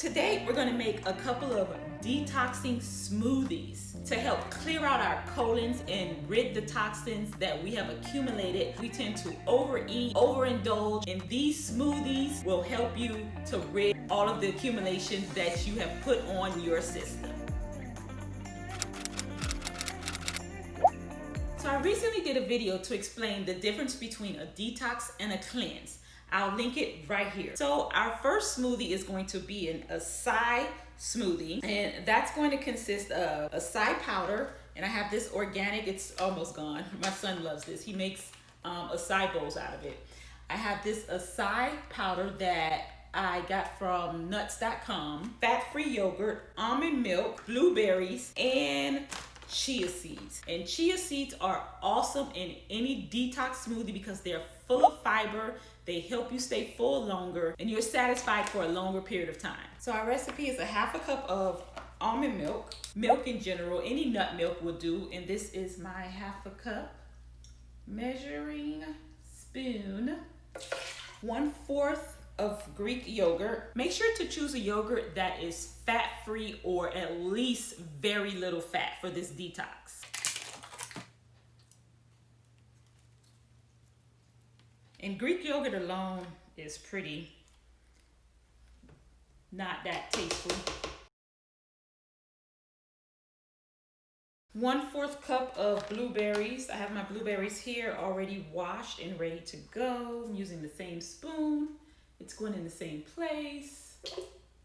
Today, we're gonna make a couple of detoxing smoothies to help clear out our colons and rid the toxins that we have accumulated. We tend to overeat, overindulge, and these smoothies will help you to rid all of the accumulation that you have put on your system. So I recently did a video to explain the difference between a detox and a cleanse. I'll link it right here. So our first smoothie is going to be an acai smoothie, and that's going to consist of acai powder, and I have this organic, it's almost gone. My son loves this. He makes acai bowls out of it. I have this acai powder that I got from nuts.com, fat-free yogurt, almond milk, blueberries, and chia seeds. And chia seeds are awesome in any detox smoothie because they're full of fiber, they help you stay full longer, and you're satisfied for a longer period of time. So our recipe is a half a cup of almond milk, milk in general, any nut milk will do, and this is my half a cup measuring spoon, 1/4 of Greek yogurt. Make sure to choose a yogurt that is fat-free or at least very little fat for this detox. And Greek yogurt alone is pretty not that tasteful. 1/4 cup of blueberries. I have my blueberries here already washed and ready to go. I'm using the same spoon. It's going in the same place.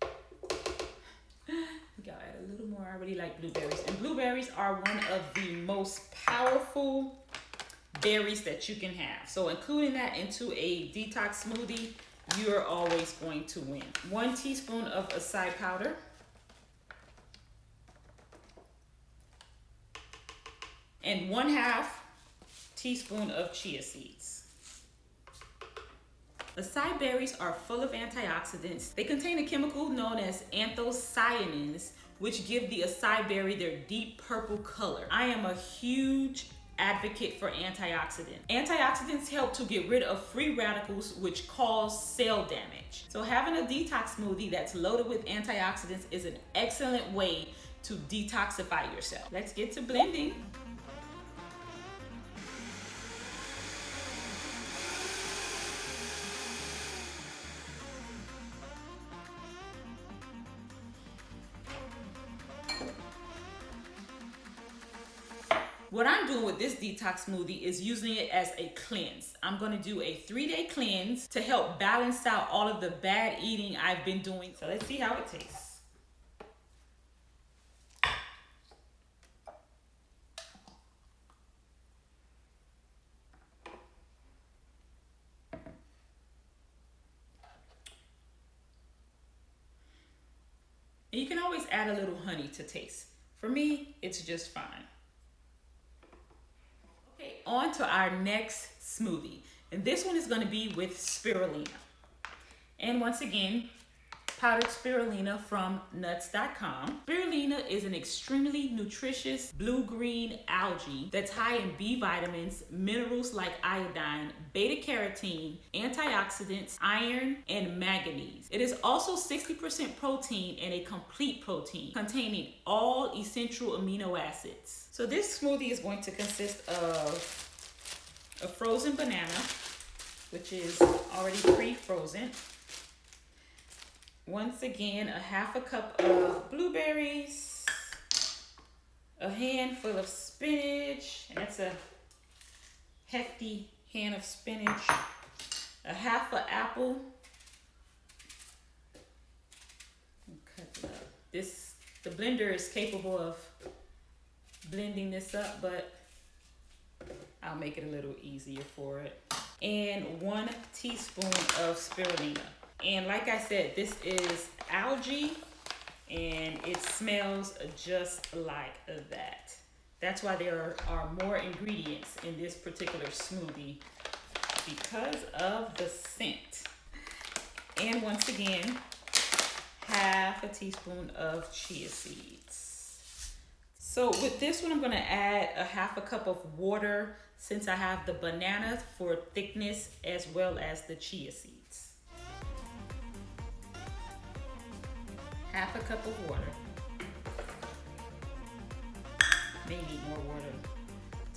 We gotta add a little more. I really like blueberries. And blueberries are one of the most powerful berries that you can have. So including that into a detox smoothie, you're always going to win. 1 teaspoon of acai powder. And 1/2 teaspoon of chia seeds. Acai berries are full of antioxidants. They contain a chemical known as anthocyanins, which give the acai berry their deep purple color. I am a huge advocate for antioxidants. Antioxidants help to get rid of free radicals which cause cell damage. So having a detox smoothie that's loaded with antioxidants is an excellent way to detoxify yourself. Let's get to blending. What I'm doing with this detox smoothie is using it as a cleanse. I'm gonna do a 3-day cleanse to help balance out all of the bad eating I've been doing. So let's see how it tastes. And you can always add a little honey to taste. For me, it's just fine. On to our next smoothie, and this one is going to be with spirulina. And once again, powdered spirulina from nuts.com. Spirulina is an extremely nutritious blue-green algae that's high in B vitamins, minerals like iodine, beta-carotene, antioxidants, iron, and manganese. It is also 60% protein and a complete protein containing all essential amino acids. So this smoothie is going to consist of a frozen banana, which is already pre-frozen. Once again, a half a cup of blueberries, a handful of spinach, and that's a hefty hand of spinach, a half an apple. Cut it up. The blender is capable of blending this up, but I'll make it a little easier for it. And 1 teaspoon of spirulina. And like I said, this is algae and it smells just like that. That's why there are more ingredients in this particular smoothie, because of the scent. And once again, half a teaspoon of chia seeds. So with this one, I'm gonna add a half a cup of water since I have the banana for thickness as well as the chia seeds. half a cup of water. May need more water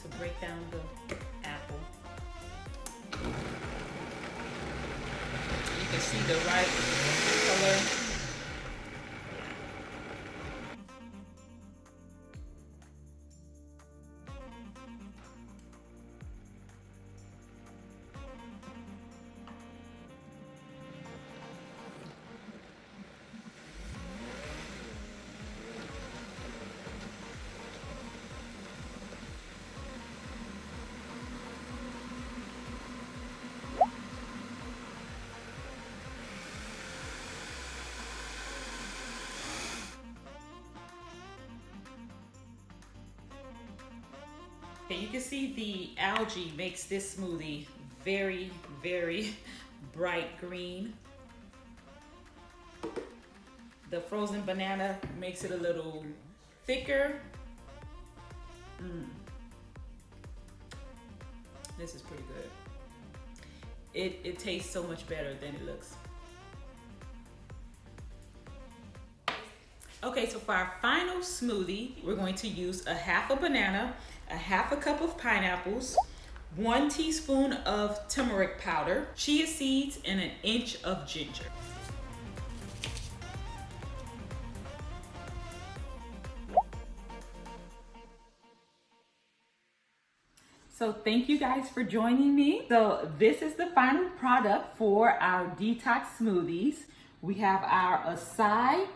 to break down the apple. You can see the right color. Okay, you can see the algae makes this smoothie very, very bright green. The frozen banana makes it a little thicker. This is pretty good. It tastes so much better than it looks. Okay, so for our final smoothie, we're going to use a half a banana, a half a cup of pineapples, 1 teaspoon of turmeric powder, chia seeds, and an inch of ginger. So thank you guys for joining me. So this is the final product for our detox smoothies. We have our acai,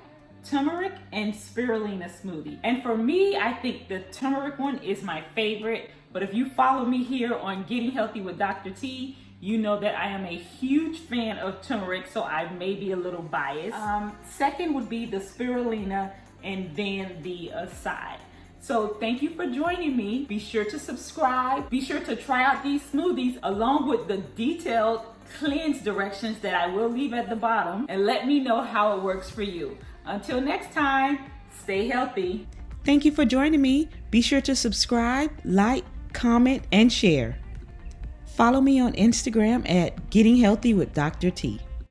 turmeric, and spirulina smoothie. And for me, I think the turmeric one is my favorite. But if you follow me here on Getting Healthy with Dr. T, you know that I am a huge fan of turmeric, so I may be a little biased. Second would be the spirulina, and then the acai. So thank you for joining me. Be sure to subscribe. Be sure to try out these smoothies along with the detailed cleanse directions that I will leave at the bottom, and let me know how it works for you. Until next time, stay healthy. Thank you for joining me. Be sure to subscribe, like, comment, and share. Follow me on Instagram at Getting Healthy with Dr. T.